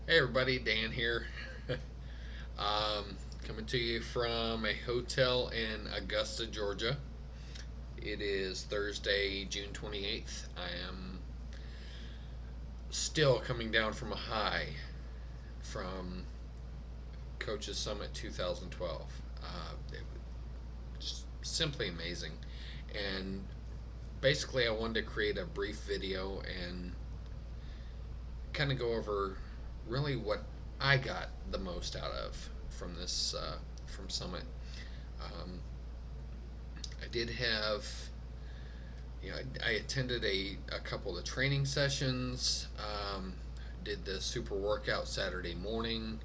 Hey everybody, Dan here. Coming to you from a hotel in Augusta, Georgia. It is Thursday, June 28th. I am still coming down from a high from Coaches Summit 2012. It was just simply amazing. And basically, I wanted to create a brief video and kind of go over really what I got the most out of from this from Summit. Um, I did have, I attended a couple of training sessions. Did the super workout Saturday morning.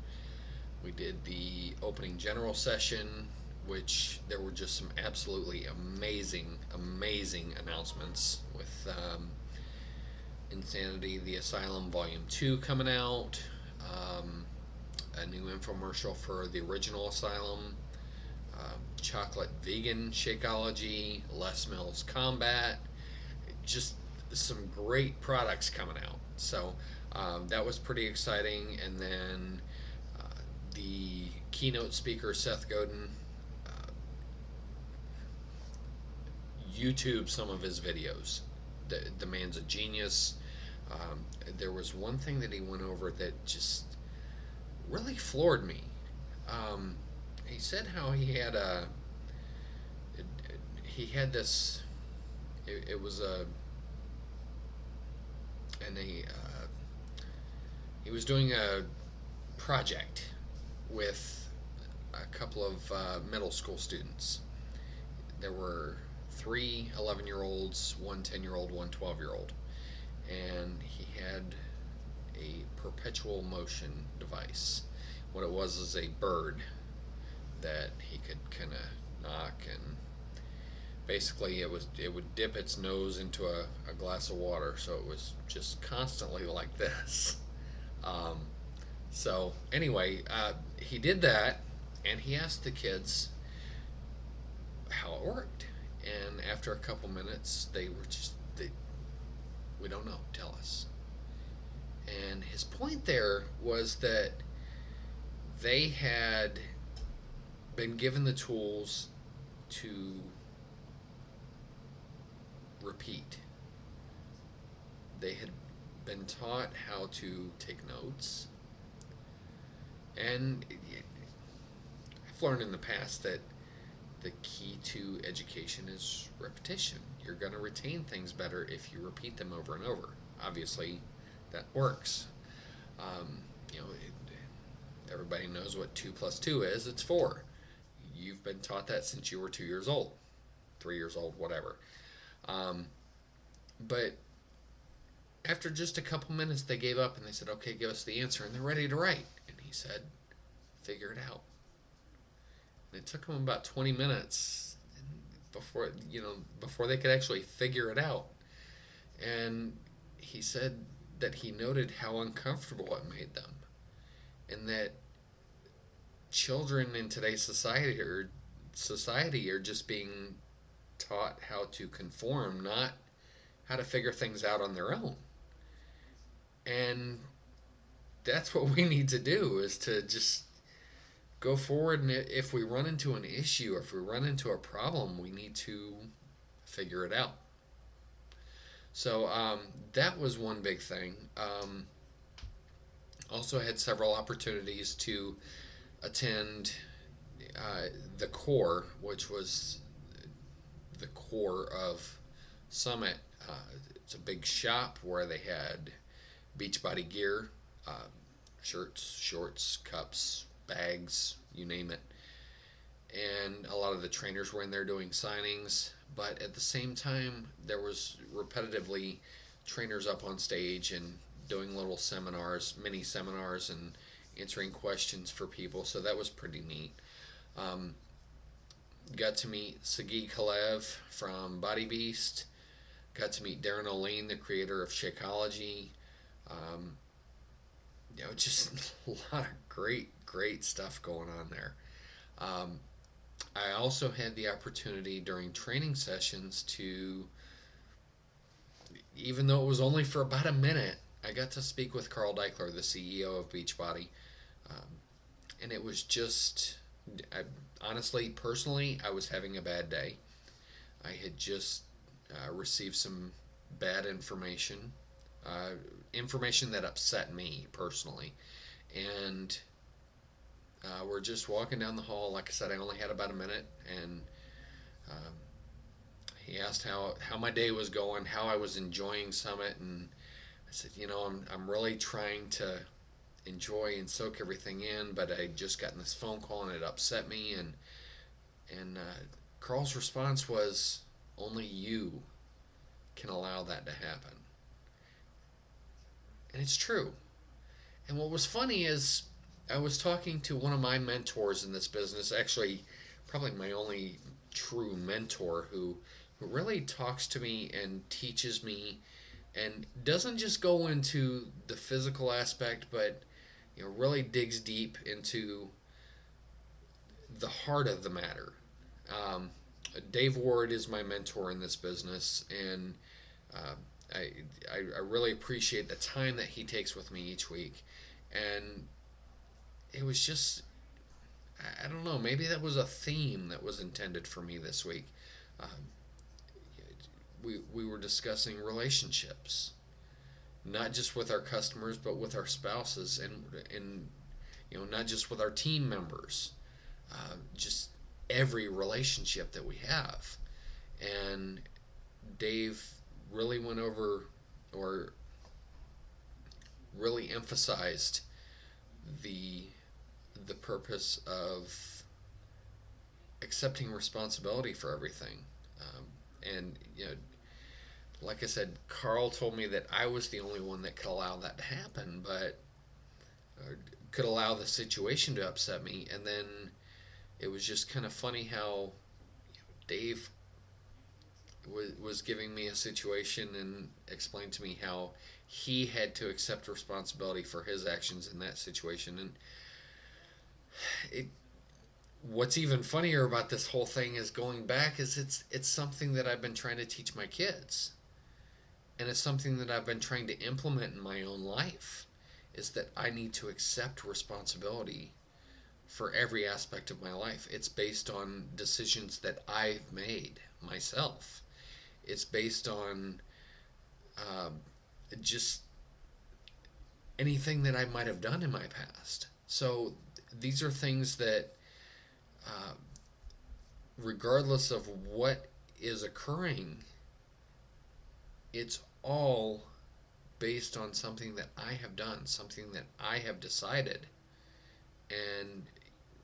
We did the opening general session, which there were just some absolutely amazing announcements with Insanity, the Asylum Volume 2 coming out, a new infomercial for the original Asylum, chocolate vegan Shakeology, Les Mills Combat, just some great products coming out. So that was pretty exciting. And then the keynote speaker, Seth Godin, YouTube some of his videos. The man's a genius. There was one thing that he went over that just really floored me. He said how he had this. It was a and he was doing a project with a couple of middle school students. There were three 11-year-olds, one 10-year-old, one 12-year-old, and he had a perpetual motion device. What it was is a bird that he could kind of knock, and basically it would dip its nose into a glass of water, so it was just constantly like this. Um, so anyway, he did that, and he asked the kids how it worked. And after a couple minutes, they were just we don't know. Tell us. And his point there was that they had been given the tools to repeat. They had been taught how to take notes. And I've learned in the past that the key to education is repetition. You're going to retain things better if you repeat them over and over. Obviously, that works. Um, you know, everybody knows what 2 plus 2 is. It's 4. You've been taught that since you were 2 years old, 3 years old, whatever. Um, but after just a couple minutes, they gave up and they said, "Okay, give us the answer," and they're ready to write. And he said, "Figure it out." And it took them about 20 minutes before they could actually figure it out. And he said that he noted how uncomfortable it made them, and that children in today's society are just being taught how to conform, not how to figure things out on their own. And that's what we need to do, is to just go forward, and if we run into an issue, if we run into a problem, we need to figure it out. So that was one big thing. Also had several opportunities to attend the core, which was the core of Summit. It's a big shop where they had Beachbody gear, shirts, shorts, cups, bags, you name it. And a lot of the trainers were in there doing signings, but at the same time, there was repetitively trainers up on stage and doing little seminars, mini seminars, and answering questions for people. So that was pretty neat. Um, got to meet Sagi Kalev from Body Beast. Got to meet Darren O'Lane, the creator of Shakeology. Um, just a lot of great stuff going on there. Um, I also had the opportunity during training sessions to, even though it was only for about a minute, I got to speak with Carl Deichler, the CEO of Beachbody, um, and it was just, I, honestly, personally, I was having a bad day. I had just received some bad information, uh, information that upset me personally, and we're just walking down the hall. Like I said, I only had about a minute, and um, he asked how my day was going, how I was enjoying Summit, and I said, I'm really trying to enjoy and soak everything in, but I just gotten this phone call and it upset me, and Carl's response was, only you can allow that to happen, and it's true. And what was funny is I was talking to one of my mentors in this business, actually, probably my only true mentor who really talks to me and teaches me and doesn't just go into the physical aspect, but really digs deep into the heart of the matter. Um, Dave Ward is my mentor in this business, and uh, I, I really appreciate the time that he takes with me each week. And it was just, I don't know, maybe that was a theme that was intended for me this week. Um, we were discussing relationships, not just with our customers, but with our spouses, and not just with our team members, just every relationship that we have. And Dave really went over, or really emphasized the the purpose of accepting responsibility for everything. And like I said, Carl told me that I was the only one that could allow that to happen, but could allow the situation to upset me. And then it was just kind of funny how Dave was giving me a situation and explained to me how he had to accept responsibility for his actions in that situation. And it what's even funnier about this whole thing is going back is it's something that I've been trying to teach my kids, and it's something that I've been trying to implement in my own life, is that I need to accept responsibility for every aspect of my life. It's based on decisions that I've made myself. It's based on um, just anything that I might have done in my past. So these are things that, uh, regardless of what is occurring, it's all based on something that I have done, something that I have decided. And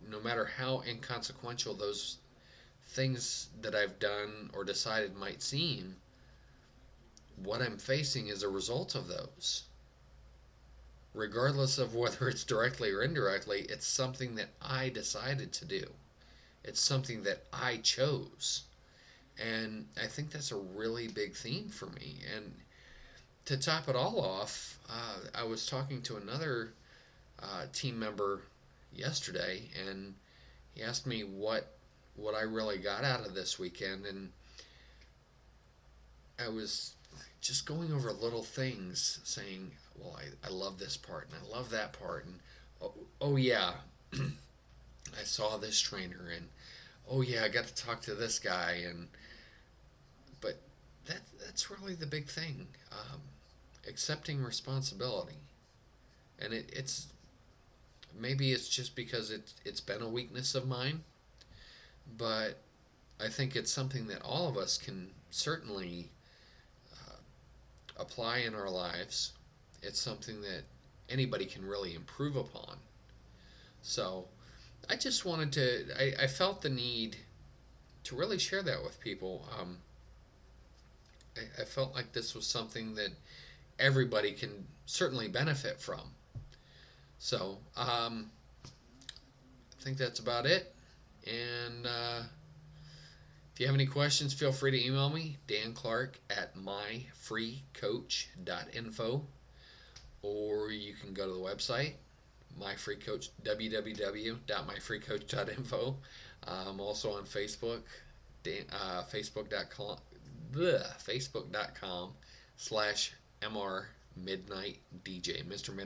no matter how inconsequential those things that I've done or decided might seem, what I'm facing is a result of those. Regardless of whether it's directly or indirectly, it's something that I decided to do. It's something that I chose. And I think that's a really big theme for me. And to top it all off, I was talking to another team member yesterday, and he asked me what I really got out of this weekend, and I was just going over little things, saying, well, I love this part, and I love that part, and oh yeah, I saw this trainer, and oh yeah, I got to talk to this guy, and but that's really the big thing, accepting responsibility. And it's maybe it's just because it's been a weakness of mine, but I think it's something that all of us can certainly apply in our lives. It's something that anybody can really improve upon. So I just wanted to, I felt the need to really share that with people. I felt like this was something that everybody can certainly benefit from. So I think that's about it. And if you have any questions, feel free to email me, Dan Clark at myfreecoach.info, or you can go to the website, myfreecoach, www.myfreecoach.info. I'm also on Facebook, facebook.com/mr Midnight DJ, Mr.